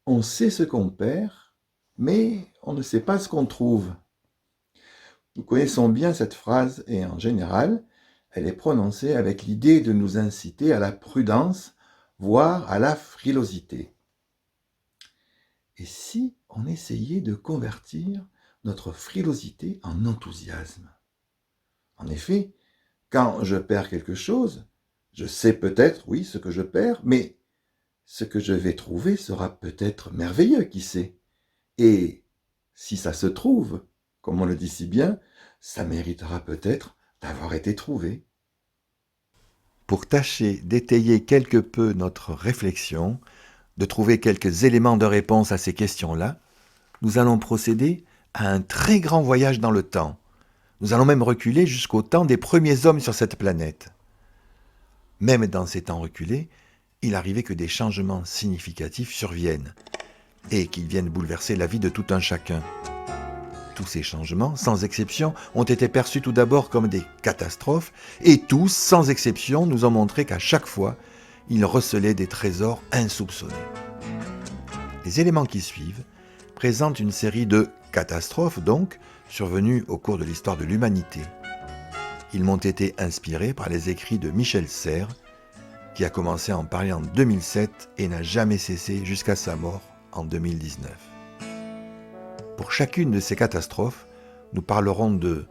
On sait ce qu'on perd, mais on ne sait pas ce qu'on trouve. Nous connaissons bien cette phrase et en général, elle est prononcée avec l'idée de nous inciter à la prudence, voire à la frilosité. Et si on essayait de convertir notre frilosité en enthousiasme? En effet, quand je perds quelque chose, je sais peut-être, oui, ce que je perds, mais ce que je vais trouver sera peut-être merveilleux, qui sait. Et si ça se trouve, comme on le dit si bien, ça méritera peut-être d'avoir été trouvé. Pour tâcher d'étayer quelque peu notre réflexion, de trouver quelques éléments de réponse à ces questions-là, nous allons procéder à un très grand voyage dans le temps. Nous allons même reculer jusqu'au temps des premiers hommes sur cette planète. Même dans ces temps reculés, il arrivait que des changements significatifs surviennent et qu'ils viennent bouleverser la vie de tout un chacun. Tous ces changements, sans exception, ont été perçus tout d'abord comme des catastrophes et tous, sans exception, nous ont montré qu'à chaque fois, ils recelaient des trésors insoupçonnés. Les éléments qui suivent présentent une série de catastrophes, donc, survenues au cours de l'histoire de l'humanité. Ils m'ont été inspirés par les écrits de Michel Serres, qui a commencé à en parler en 2007 et n'a jamais cessé jusqu'à sa mort en 2019. Pour chacune de ces catastrophes, nous parlerons de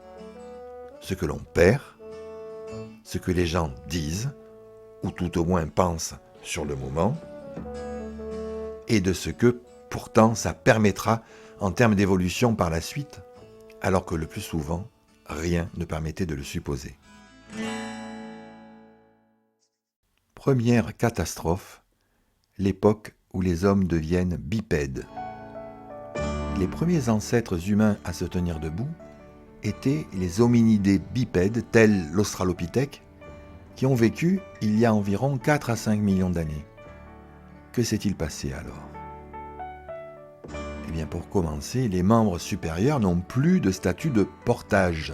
ce que l'on perd, ce que les gens disent, ou tout au moins pensent sur le moment, et de ce que, pourtant, ça permettra en termes d'évolution par la suite, alors que le plus souvent, rien ne permettait de le supposer. Première catastrophe, l'époque où les hommes deviennent bipèdes. Les premiers ancêtres humains à se tenir debout étaient les hominidés bipèdes, tels l'Australopithèque, qui ont vécu il y a environ 4 à 5 millions d'années. Que s'est-il passé alors? Eh bien, pour commencer, les membres supérieurs n'ont plus de statut de portage.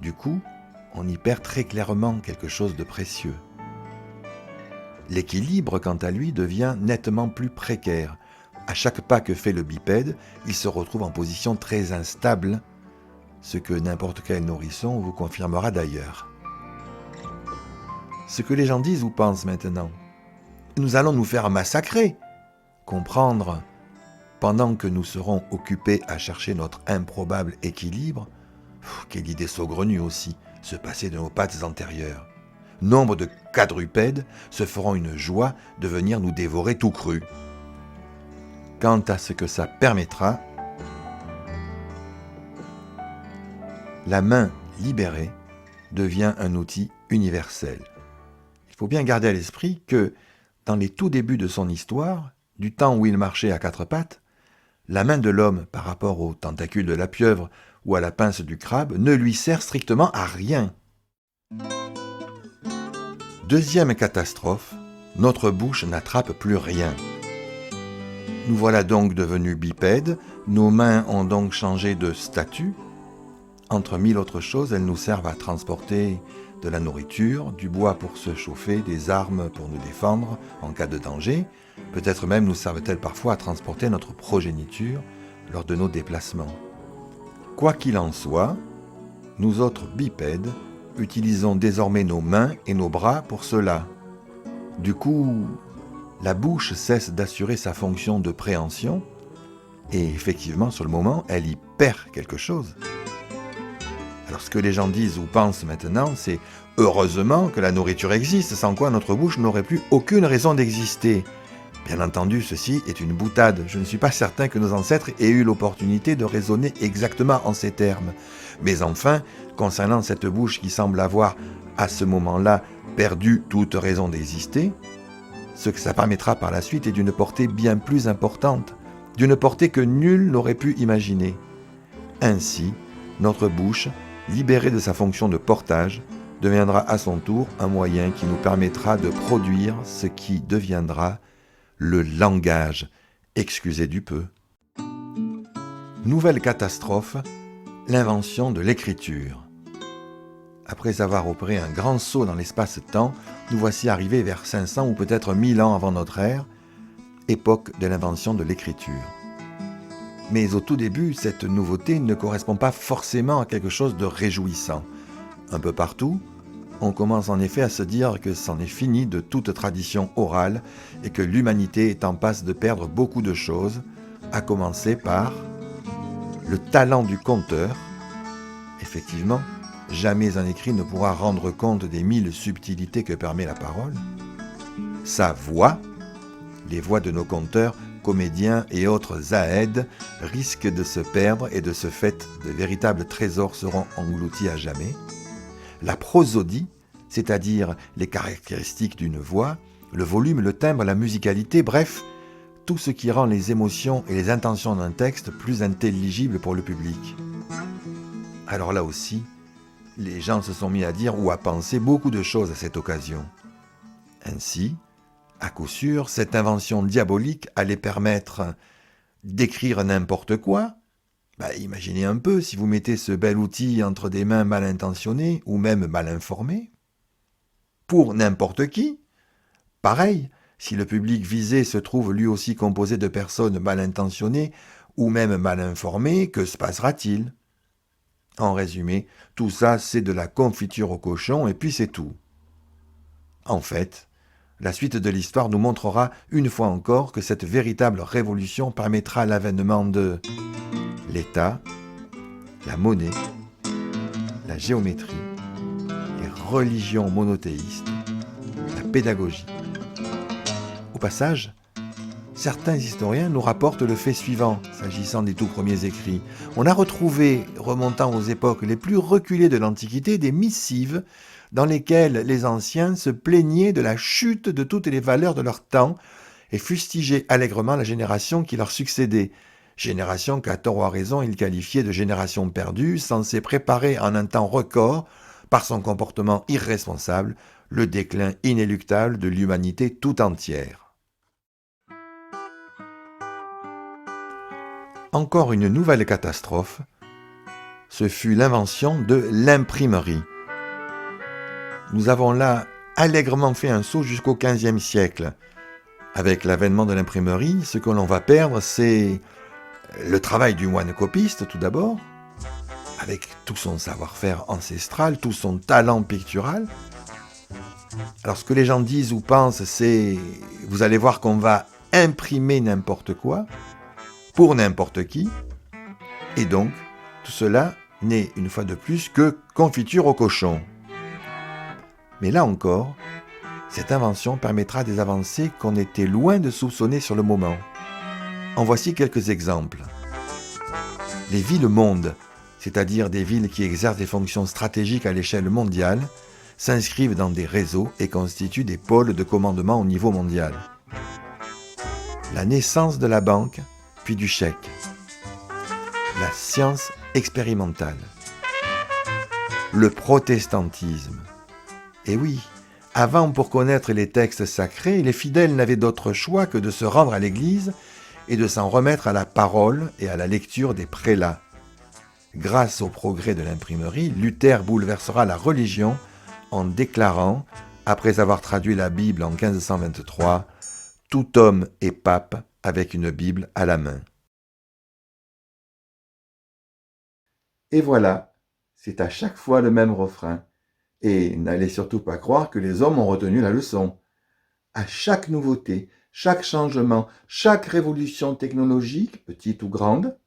Du coup, on y perd très clairement quelque chose de précieux. L'équilibre, quant à lui, devient nettement plus précaire. À chaque pas que fait le bipède, il se retrouve en position très instable, ce que n'importe quel nourrisson vous confirmera d'ailleurs. Ce que les gens disent ou pensent maintenant, nous allons nous faire massacrer. Comprendre, pendant que nous serons occupés à chercher notre improbable équilibre, quelle idée saugrenue aussi, se passer de nos pattes antérieures. Nombre de quadrupèdes se feront une joie de venir nous dévorer tout cru. Quant à ce que ça permettra, la main libérée devient un outil universel. Il faut bien garder à l'esprit que, dans les tout débuts de son histoire, du temps où il marchait à quatre pattes, la main de l'homme par rapport aux tentacules de la pieuvre ou à la pince du crabe ne lui sert strictement à rien. Deuxième catastrophe, notre bouche n'attrape plus rien. Nous voilà donc devenus bipèdes, nos mains ont donc changé de statut. Entre mille autres choses, elles nous servent à transporter de la nourriture, du bois pour se chauffer, des armes pour nous défendre en cas de danger. Peut-être même nous servent-elles parfois à transporter notre progéniture lors de nos déplacements. Quoi qu'il en soit, nous autres bipèdes utilisons désormais nos mains et nos bras pour cela. Du coup, la bouche cesse d'assurer sa fonction de préhension et effectivement, sur le moment, elle y perd quelque chose. Alors ce que les gens disent ou pensent maintenant, c'est « heureusement que la nourriture existe, sans quoi notre bouche n'aurait plus aucune raison d'exister ». Bien entendu, ceci est une boutade. Je ne suis pas certain que nos ancêtres aient eu l'opportunité de raisonner exactement en ces termes. Mais enfin, concernant cette bouche qui semble avoir, à ce moment-là, perdu toute raison d'exister, ce que ça permettra par la suite est d'une portée bien plus importante, d'une portée que nul n'aurait pu imaginer. Ainsi, notre bouche, libérée de sa fonction de portage, deviendra à son tour un moyen qui nous permettra de produire ce qui deviendra le langage, excusez du peu. Nouvelle catastrophe, l'invention de l'écriture. Après avoir opéré un grand saut dans l'espace-temps, nous voici arrivés vers 500 ou peut-être 1000 ans avant notre ère, époque de l'invention de l'écriture. Mais au tout début, cette nouveauté ne correspond pas forcément à quelque chose de réjouissant. Un peu partout, on commence en effet à se dire que c'en est fini de toute tradition orale et que l'humanité est en passe de perdre beaucoup de choses, à commencer par le talent du conteur. Effectivement, jamais un écrit ne pourra rendre compte des 1000 subtilités que permet la parole. Sa voix, les voix de nos conteurs, comédiens et autres zaïds risquent de se perdre et de ce fait, de véritables trésors seront engloutis à jamais. La prosodie, c'est-à-dire les caractéristiques d'une voix, le volume, le timbre, la musicalité, bref, tout ce qui rend les émotions et les intentions d'un texte plus intelligibles pour le public. Alors là aussi, les gens se sont mis à dire ou à penser beaucoup de choses à cette occasion. Ainsi, à coup sûr, cette invention diabolique allait permettre d'écrire n'importe quoi. Imaginez un peu si vous mettez ce bel outil entre des mains mal intentionnées ou même mal informées. Pour n'importe qui, pareil, si le public visé se trouve lui aussi composé de personnes mal intentionnées ou même mal informées, que se passera-t-il ? En résumé, tout ça c'est de la confiture au cochon et puis c'est tout. En fait, la suite de l'histoire nous montrera une fois encore que cette véritable révolution permettra l'avènement de l'État, la monnaie, la géométrie, les religions monothéistes, la pédagogie. Au passage, certains historiens nous rapportent le fait suivant, s'agissant des tout premiers écrits. On a retrouvé, remontant aux époques les plus reculées de l'Antiquité, des missives dans lesquelles les anciens se plaignaient de la chute de toutes les valeurs de leur temps et fustigeaient allègrement la génération qui leur succédait. Génération qu'à tort ou à raison ils qualifiaient de génération perdue, censée préparer en un temps record, par son comportement irresponsable, le déclin inéluctable de l'humanité tout entière. Encore une nouvelle catastrophe, ce fut l'invention de l'imprimerie. Nous avons là allègrement fait un saut jusqu'au XVe siècle. Avec l'avènement de l'imprimerie, ce que l'on va perdre, c'est le travail du moine copiste tout d'abord, avec tout son savoir-faire ancestral, tout son talent pictural. Alors ce que les gens disent ou pensent, c'est « vous allez voir qu'on va imprimer n'importe quoi, pour n'importe qui », et donc tout cela n'est une fois de plus que confiture au cochon. Mais là encore, cette invention permettra des avancées qu'on était loin de soupçonner sur le moment. En voici quelques exemples. Les villes-mondes, c'est-à-dire des villes qui exercent des fonctions stratégiques à l'échelle mondiale, s'inscrivent dans des réseaux et constituent des pôles de commandement au niveau mondial. La naissance de la banque, puis du chèque. La science expérimentale. Le protestantisme. Et oui, avant, pour connaître les textes sacrés, les fidèles n'avaient d'autre choix que de se rendre à l'église et de s'en remettre à la parole et à la lecture des prélats. Grâce au progrès de l'imprimerie, Luther bouleversera la religion en déclarant, après avoir traduit la Bible en 1523, « Tout homme est pape avec une Bible à la main ». Et voilà, c'est à chaque fois le même refrain. Et n'allez surtout pas croire que les hommes ont retenu la leçon. À chaque nouveauté, chaque changement, chaque révolution technologique, petite ou grande,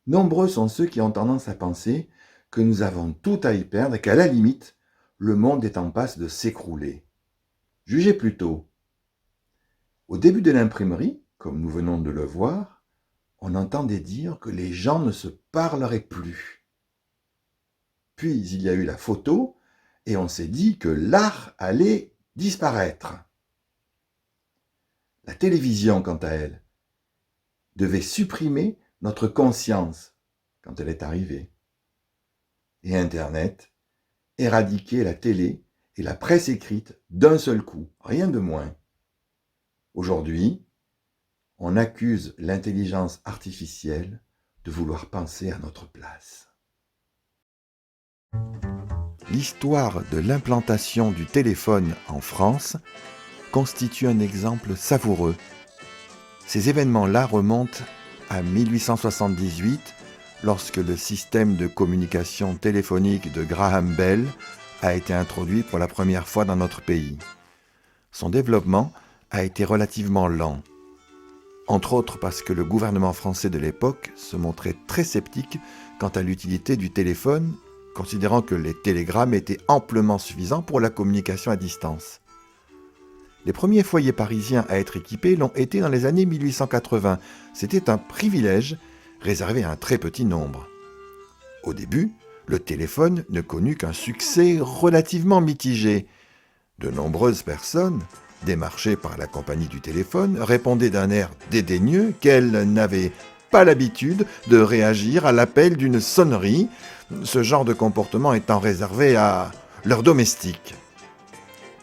nombreux sont ceux qui ont tendance à penser que nous avons tout à y perdre et qu'à la limite, le monde est en passe de s'écrouler. Jugez plutôt. Au début de l'imprimerie, comme nous venons de le voir, on entendait dire que les gens ne se parleraient plus. Puis il y a eu la photo, et on s'est dit que l'art allait disparaître. La télévision, quant à elle, devait supprimer notre conscience quand elle est arrivée. Et Internet, éradiquer la télé et la presse écrite d'un seul coup, rien de moins. Aujourd'hui, on accuse l'intelligence artificielle de vouloir penser à notre place. L'histoire de l'implantation du téléphone en France constitue un exemple savoureux. Ces événements-là remontent à 1878, lorsque le système de communication téléphonique de Graham Bell a été introduit pour la première fois dans notre pays. Son développement a été relativement lent, entre autres parce que le gouvernement français de l'époque se montrait très sceptique quant à l'utilité du téléphone, considérant que les télégrammes étaient amplement suffisants pour la communication à distance. Les premiers foyers parisiens à être équipés l'ont été dans les années 1880. C'était un privilège réservé à un très petit nombre. Au début, le téléphone ne connut qu'un succès relativement mitigé. De nombreuses personnes, démarchées par la compagnie du téléphone, répondaient d'un air dédaigneux qu'elles n'avaient pas l'habitude de réagir à l'appel d'une sonnerie, ce genre de comportement étant réservé à leurs domestiques.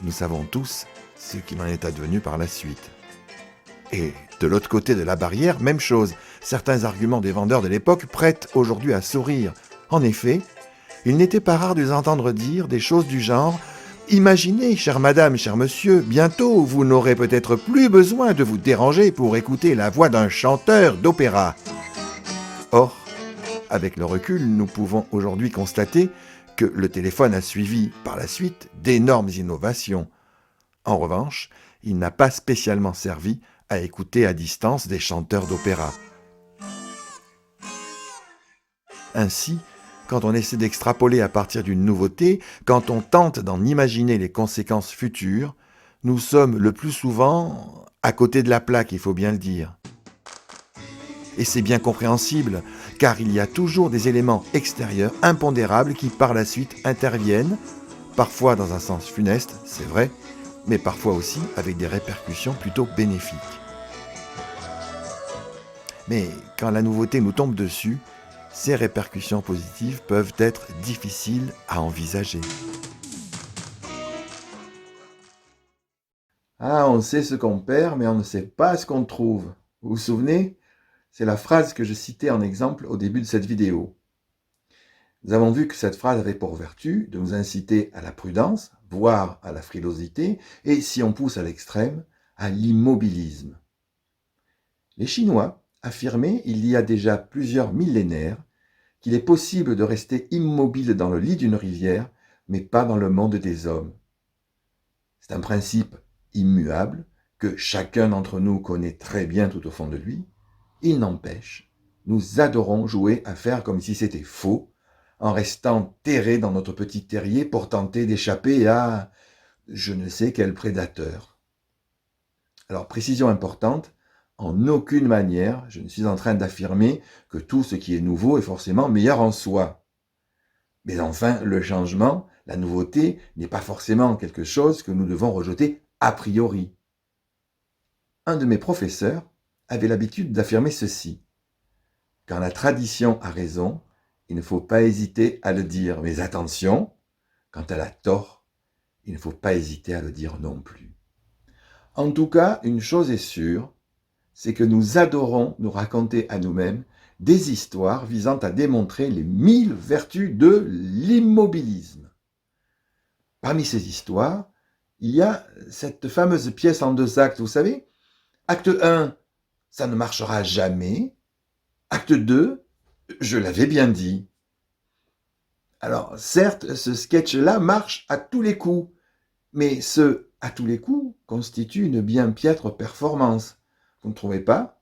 Nous savons tous ce qu'il en est advenu par la suite. Et de l'autre côté de la barrière, même chose. Certains arguments des vendeurs de l'époque prêtent aujourd'hui à sourire. En effet, il n'était pas rare de les entendre dire des choses du genre « Imaginez, chère madame, cher monsieur, bientôt vous n'aurez peut-être plus besoin de vous déranger pour écouter la voix d'un chanteur d'opéra. » Or, avec le recul, nous pouvons aujourd'hui constater que le téléphone a suivi par la suite d'énormes innovations. En revanche, il n'a pas spécialement servi à écouter à distance des chanteurs d'opéra. Ainsi, quand on essaie d'extrapoler à partir d'une nouveauté, quand on tente d'en imaginer les conséquences futures, nous sommes le plus souvent à côté de la plaque, il faut bien le dire. Et c'est bien compréhensible, car il y a toujours des éléments extérieurs impondérables qui par la suite interviennent, parfois dans un sens funeste, c'est vrai, mais parfois aussi avec des répercussions plutôt bénéfiques. Mais quand la nouveauté nous tombe dessus, ces répercussions positives peuvent être difficiles à envisager. Ah, on sait ce qu'on perd, mais on ne sait pas ce qu'on trouve. Vous vous souvenez ? C'est la phrase que je citais en exemple au début de cette vidéo. Nous avons vu que cette phrase avait pour vertu de nous inciter à la prudence, voire à la frilosité, et si on pousse à l'extrême, à l'immobilisme. Les Chinois affirmaient il y a déjà plusieurs millénaires qu'il est possible de rester immobile dans le lit d'une rivière, mais pas dans le monde des hommes. C'est un principe immuable que chacun d'entre nous connaît très bien tout au fond de lui. Il n'empêche, nous adorons jouer à faire comme si c'était faux, en restant terrés dans notre petit terrier pour tenter d'échapper à je ne sais quel prédateur. Alors, précision importante, en aucune manière, je ne suis en train d'affirmer que tout ce qui est nouveau est forcément meilleur en soi. Mais enfin, le changement, la nouveauté, n'est pas forcément quelque chose que nous devons rejeter a priori. Un de mes professeurs avait l'habitude d'affirmer ceci. Quand la tradition a raison, il ne faut pas hésiter à le dire. Mais attention, quand elle a tort, il ne faut pas hésiter à le dire non plus. En tout cas, une chose est sûre, c'est que nous adorons nous raconter à nous-mêmes des histoires visant à démontrer les 1000 vertus de l'immobilisme. Parmi ces histoires, il y a cette fameuse pièce en 2 actes, vous savez. Acte 1, ça ne marchera jamais. Acte 2, je l'avais bien dit. Alors, certes, ce sketch-là marche à tous les coups, mais ce « à tous les coups » constitue une bien piètre performance. Vous ne trouvez pas ?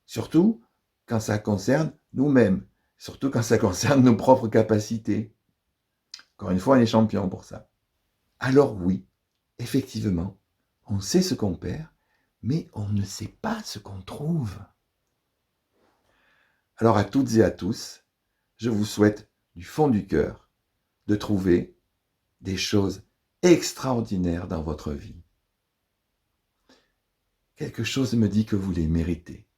Surtout quand ça concerne nous-mêmes, surtout quand ça concerne nos propres capacités. Encore une fois, on est champion pour ça. Alors oui, effectivement, on sait ce qu'on perd, mais on ne sait pas ce qu'on trouve. Alors à toutes et à tous, je vous souhaite du fond du cœur de trouver des choses extraordinaires dans votre vie. Quelque chose me dit que vous les méritez.